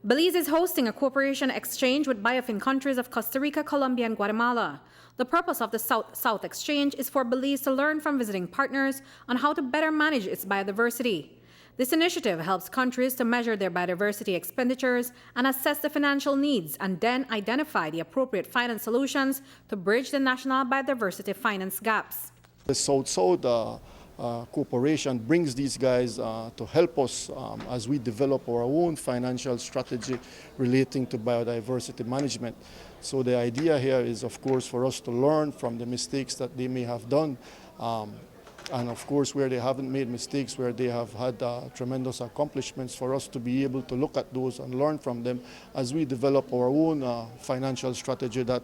Belize is hosting a cooperation exchange with BIOFIN countries of Costa Rica, Colombia, and Guatemala. The purpose of the South Exchange is for Belize to learn from visiting partners on how to better manage its biodiversity. This initiative helps countries to measure their biodiversity expenditures and assess the financial needs, and then identify the appropriate finance solutions to bridge the national biodiversity finance gaps. The South-South cooperation brings these guys to help us as we develop our own financial strategy relating to biodiversity management. So the idea here is, of course, for us to learn from the mistakes that they may have done, and of course where they haven't made mistakes, where they have had tremendous accomplishments, for us to be able to look at those and learn from them as we develop our own financial strategy that,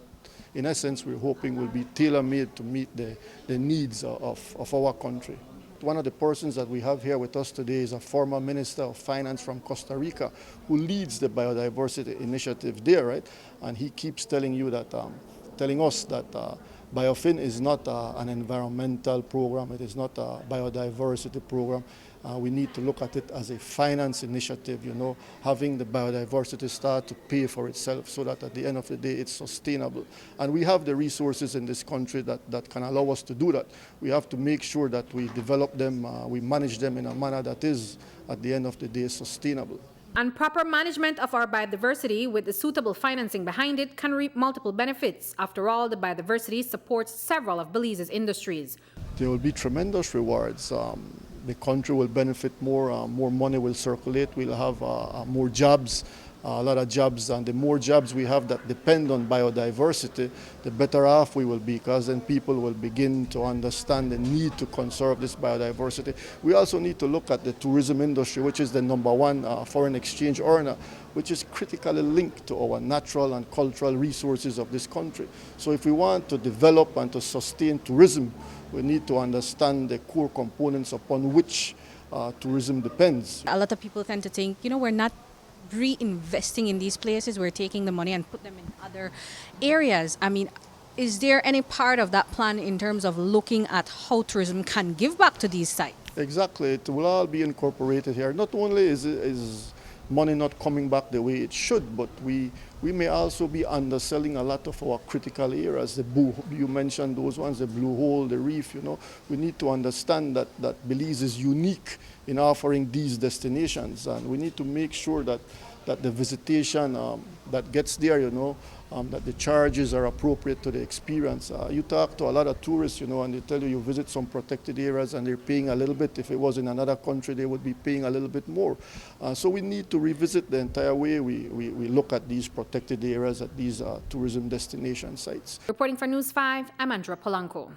in essence, we're hoping will be tailor-made to meet the needs of our country. One of the persons that we have here with us today is a former Minister of Finance from Costa Rica who leads the Biodiversity Initiative there, right? And he keeps telling us that BIOFIN is not an environmental program, it is not a biodiversity program. We need to look at it as a finance initiative, having the biodiversity start to pay for itself so that at the end of the day it's sustainable. And we have the resources in this country that can allow us to do that. We have to make sure that we develop them, we manage them in a manner that is, at the end of the day, sustainable. And proper management of our biodiversity with the suitable financing behind it can reap multiple benefits. After all, the biodiversity supports several of Belize's industries. There will be tremendous rewards. The country will benefit more, more money will circulate, we'll have more jobs, a lot of jobs, and the more jobs we have that depend on biodiversity, the better off we will be, because then people will begin to understand the need to conserve this biodiversity. We also need to look at the tourism industry, which is the #1 foreign exchange earner, which is critically linked to our natural and cultural resources of this country. So if we want to develop and to sustain tourism, we need to understand the core components upon which tourism depends. A lot of people tend to think, we're not reinvesting in these places, we're taking the money and put them in other areas. I mean, is there any part of that plan in terms of looking at how tourism can give back to these sites? Exactly, it will all be incorporated here. Not only is money not coming back the way it should, but we may also be underselling a lot of our critical areas. You mentioned those ones, the blue hole, the reef, We need to understand that Belize is unique in offering these destinations, and we need to make sure that the visitation that gets there, that the charges are appropriate to the experience. You talk to a lot of tourists, and they tell you visit some protected areas and they're paying a little bit. If it was in another country, they would be paying a little bit more. So we need to revisit the entire way we look at these protected areas, at these tourism destination sites. Reporting for News 5, I'm Andrea Polanco.